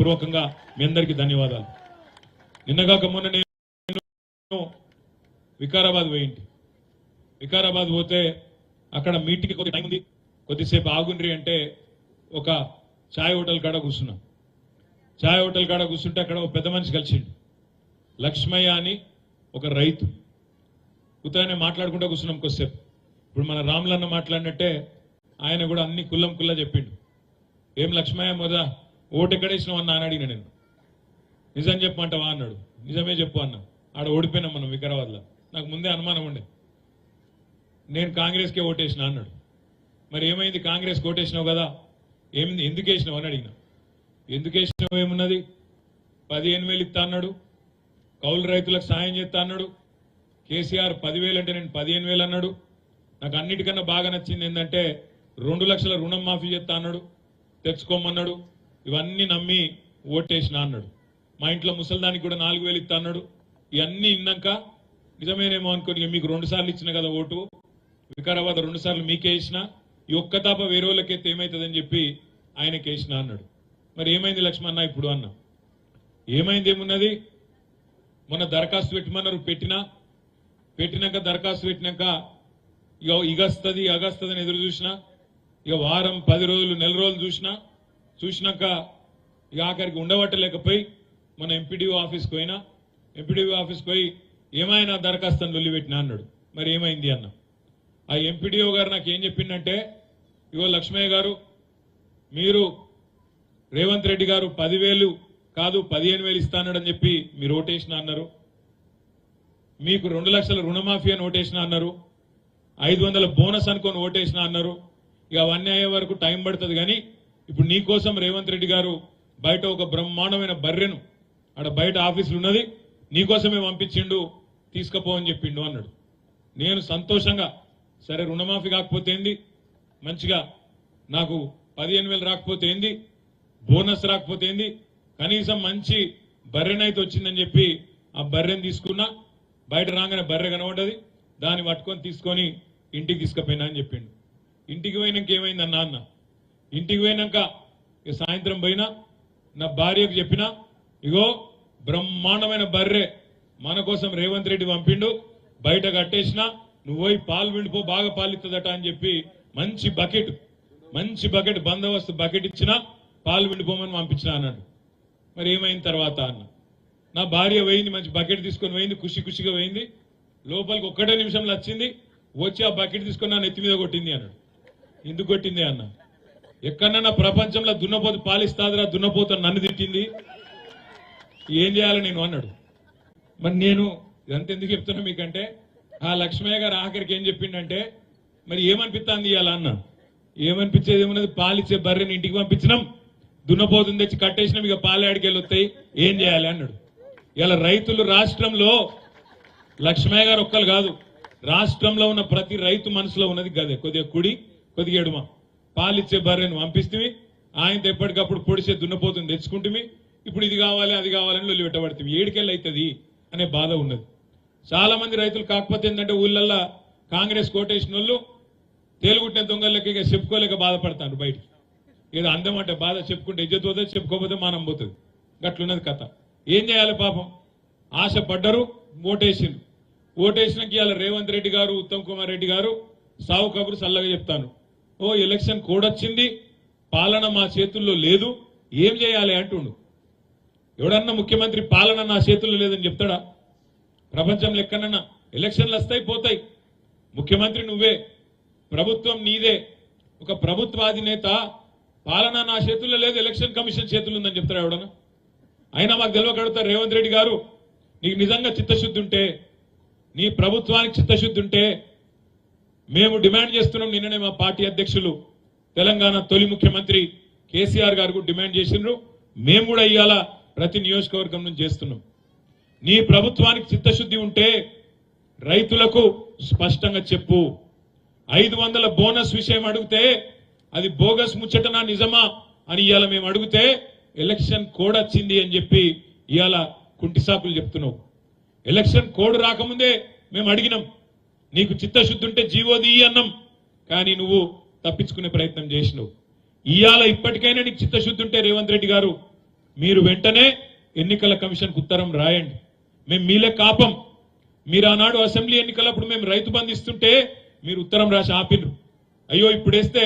పూర్వకంగా మీ అందరికీ ధన్యవాదాలు. నిన్నగాక మొన్న నేను వికారాబాద్ పోయింటి. వికారాబాద్ పోతే అక్కడ మీటింగ్ కొద్ది టైం ఉంది, కొద్దిసేపు ఆగుండ్రి అంటే ఒక ఛాయ్ హోటల్ కాడ కూర్చున్నాం. ఛాయ్ హోటల్ కాడ కూర్చుంటే అక్కడ ఒక పెద్ద మనిషి కలిసిండు, లక్ష్మయ్య అని ఒక రైతు. ఉత్తగానే మాట్లాడుకుంటూ కూర్చున్నాం కొద్దిసేపు. ఇప్పుడు మన రాములన్న మాట్లాడినట్టే ఆయన కూడా అన్ని కుల్లం కుల్లా చెప్పిండు. ఏం లక్ష్మయ్య మొదట ఓటు ఎక్కడేసినావు అన్న అని అడిగిన నేను. నిజం చెప్పమంటావా అన్నాడు. నిజమే చెప్పు అన్నా. ఆడ ఓడిపోయినాం మనం వికారాబాద్లో. నాకు ముందే అనుమానం ఉండే, నేను కాంగ్రెస్కే ఓటేసిన అన్నాడు. మరి ఏమైంది, కాంగ్రెస్ ఓటేసినావు కదా, ఏమింది, ఎందుకు వేసినావు అని అడిగిన. ఎందుకు వేసినావు ఏమున్నది, 15,000 ఇస్తా అన్నాడు, కౌలు రైతులకు సాయం చేస్తా అన్నాడు, కేసీఆర్ 10,000 అంటే నేను 15,000 అన్నాడు. నాకు అన్నిటికన్నా బాగా నచ్చింది ఏంటంటే 2 లక్షల రుణం మాఫీ చేస్తా అన్నాడు, తెచ్చుకోమన్నాడు. ఇవన్నీ నమ్మి ఓటేసిన అన్నాడు. మా ఇంట్లో ముసలిదానికి కూడా 4,000 ఇస్తా అన్నాడు. ఇవన్నీ ఇన్నాక నిజమేనేమో అనుకుని మీకు 2 సార్లు ఇచ్చిన కదా ఓటు, వికారాబాద్ 2 సార్లు మీకే ఇచ్చిన, ఈ ఒక్క తాప వేరే వాళ్ళకైతే ఏమవుతుందని చెప్పి ఆయనకి వేసిన అన్నాడు. మరి ఏమైంది లక్ష్మణ ఇప్పుడు అన్న. ఏమైంది ఏమున్నది, మొన్న దరఖాస్తు పెట్టమన్నారు, పెట్టినాక దరఖాస్తు పెట్టినాక ఇక ఇగస్తుంది అని ఎదురు చూసినా, ఇక వారం 10 రోజులు నెల రోజులు చూసినాక ఇక ఆఖరికి ఉండబట్టలేకపోయి మన ఎంపీడీఓ ఆఫీస్కి పోయినా. ఎంపీడీఓ ఆఫీస్కి పోయి ఏమైనా దరఖాస్తు అని వెళ్ళిపెట్టినా అన్నాడు. మరి ఏమైంది అన్న. ఆ ఎంపీడీఓ గారు నాకు ఏం చెప్పిందంటే, ఇగో లక్ష్మయ్య గారు, మీరు రేవంత్ రెడ్డి గారు 10,000 కాదు 15,000 ఇస్తానని చెప్పి మీరు ఓటేసిన అన్నారు, మీకు 2 లక్షల రుణమాఫీ అని ఓటేసిన అన్నారు, 500 బోనస్ అనుకొని ఓటేసిన అన్నారు. ఇక అవన్నీ అయ్యే వరకు టైం పడుతుంది, కానీ ఇప్పుడు నీకోసం రేవంత్ రెడ్డి గారు బయట ఒక బ్రహ్మాండమైన బర్రెను ఆడ బయట ఆఫీసులు ఉన్నది నీకోసమే పంపించిండు, తీసుకుపో అని చెప్పిండు అన్నాడు. నేను సంతోషంగా సరే రుణమాఫీ కాకపోతే ఏంది, మంచిగా నాకు 15,000 రాకపోతే ఏంది, బోనస్ రాకపోతే ఏంది, కనీసం మంచి బర్రెనైతే వచ్చిందని చెప్పి ఆ బర్రెని తీసుకున్నా. బయట రాగానే బర్రె కనబడ్డది, దాన్ని పట్టుకొని తీసుకొని ఇంటికి తీసుకుపోయినా అని చెప్పిండు. ఇంటికి పోయినాక ఏమైంది అన్న, ఇంటికి పోయినాక సాయంత్రం పోయినా నా భార్యకు చెప్పినా, ఇగో బ్రహ్మాండమైన బర్రె మన కోసం రేవంత్ రెడ్డి పంపిండు, బయట కట్టేసినా, నువ్వు పోయి పాలు విండిపో, బాగా పాలిస్తుందట అని చెప్పి మంచి బకెట్ బందోబస్తు బకెట్ ఇచ్చినా, పాలు విండిపోమని పంపించిన అన్నాడు. మరి ఏమైంది తర్వాత అన్న. నా భార్య పోయింది, మంచి బకెట్ తీసుకొని పోయింది, ఖుషిగా పోయింది. లోపలికి 1 నిమిషంలో వచ్చింది, వచ్చి ఆ బకెట్ తీసుకొని నా నెత్తి మీద కొట్టింది అన్నాడు. ఎందుకు కొట్టింది అన్న. ఎక్కడన్నా ప్రపంచంలో దున్నపోతు పాలిస్తాదిరా, దున్నపోత నన్ను తిట్టింది, ఏం చేయాలి నేను అన్నాడు. మరి నేను ఇదంతా ఎందుకు చెప్తున్నా మీకంటే, ఆ లక్ష్మయ్య గారు ఆఖరికి ఏం చెప్పిండంటే, మరి ఏమనిపిస్తుంది ఇవాళ అన్న. ఏమనిపించేది ఏమన్నది, పాలిచ్చే బర్రెని ఇంటికి పంపించినాం, దున్నపోతుంది తెచ్చి కట్టేసినాం, ఇక పాలు ఆడికెళ్ళి వస్తాయి, ఏం చేయాలి అన్నాడు. ఇలా రైతులు రాష్ట్రంలో లక్ష్మయ్య గారు ఒక్కరు కాదు, రాష్ట్రంలో ఉన్న ప్రతి రైతు మనసులో ఉన్నది గదే, కొద్దిగా కుడి కొద్దిగా ఎడుమ. పాలిచ్చే బర్రెను పంపిస్తుంది, ఆయనతో ఎప్పటికప్పుడు పొడిచే దున్నపోతుంది తెచ్చుకుంటుంది, ఇప్పుడు ఇది కావాలి అది కావాలని లొల్లి పెట్టబడుతుంది, ఏడికెళ్ళి అవుతుంది అనే బాధ ఉన్నది చాలా మంది రైతులు. కాకపోతే ఏంటంటే ఊళ్ళల్లో కాంగ్రెస్ కోటేసిన వాళ్ళు తేలుగుట్టిన దొంగలకి చెప్పుకోలేక బాధపడతారు. బయటికి ఏదో అందం అంటే బాధ చెప్పుకుంటే ఇజ్జత్ పోతుంది, చెప్పుకోకపోతే మానం పోతుంది, గట్లున్నది కథ. ఏం చేయాలి పాపం, ఆశ పడ్డరు, ఓటేసినాక ఇవాళ రేవంత్ రెడ్డి గారు, ఉత్తమ్ కుమార్ రెడ్డి గారు సావు కబురు చల్లగా చెప్తాను, ఓ ఎలక్షన్ కోడ్ వచ్చింది, పాలన మా చేతుల్లో లేదు, ఏం చేయాలి అంటుండు. ఎవడన్నా ముఖ్యమంత్రి పాలన నా చేతుల్లో లేదని చెప్తాడా? ప్రపంచంలో ఎక్కడన్నా ఎలక్షన్లు వస్తాయి పోతాయి, ముఖ్యమంత్రి నువ్వే, ప్రభుత్వం నీదే. ఒక ప్రభుత్వాధినేత పాలన నా చేతుల్లో లేదు, ఎలక్షన్ కమిషన్ చేతుల్లో ఉందని చెప్తారా ఎవడన్నా? అయినా మాకు తెలియకడుగుతారు, రేవంత్ రెడ్డి గారు నీకు నిజంగా చిత్తశుద్ధి ఉంటే, నీ ప్రభుత్వానికి చిత్తశుద్ధి ఉంటే మేము డిమాండ్ చేస్తున్నాం. నిన్ననే మా పార్టీ అధ్యక్షులు తెలంగాణ తొలి ముఖ్యమంత్రి కేసీఆర్ గారు డిమాండ్ చేసిండ్రు, మేము కూడా ఇవాళ ప్రతి నియోజకవర్గం నుంచి చేస్తున్నాం. నీ ప్రభుత్వానికి చిత్తశుద్ధి ఉంటే రైతులకు స్పష్టంగా చెప్పు. 500 బోనస్ విషయం అడిగితే అది బోగస్ ముచ్చటనా నిజమా అని ఇవాళ మేము అడిగితే ఎలక్షన్ కోడ్ వచ్చింది అని చెప్పి ఇవాళ కుంటిసాకులు చెప్తున్నావు. ఎలక్షన్ కోడ్ రాకముందే మేము అడిగినాం, నీకు చిత్తశుద్ధి ఉంటే జీవోది అన్నాం, కానీ నువ్వు తప్పించుకునే ప్రయత్నం చేసినావు. ఇవాళ ఇప్పటికైనా నీకు చిత్తశుద్ధి ఉంటే రేవంత్ రెడ్డి గారు మీరు వెంటనే ఎన్నికల కమిషన్కు ఉత్తరం రాయండి. మేము మీలే కాపం. మీరు ఆనాడు అసెంబ్లీ ఎన్నికలప్పుడు మేము రైతు బంధు ఇస్తుంటే మీరు ఉత్తరం రాసి ఆపినరు. అయ్యో ఇప్పుడేస్తే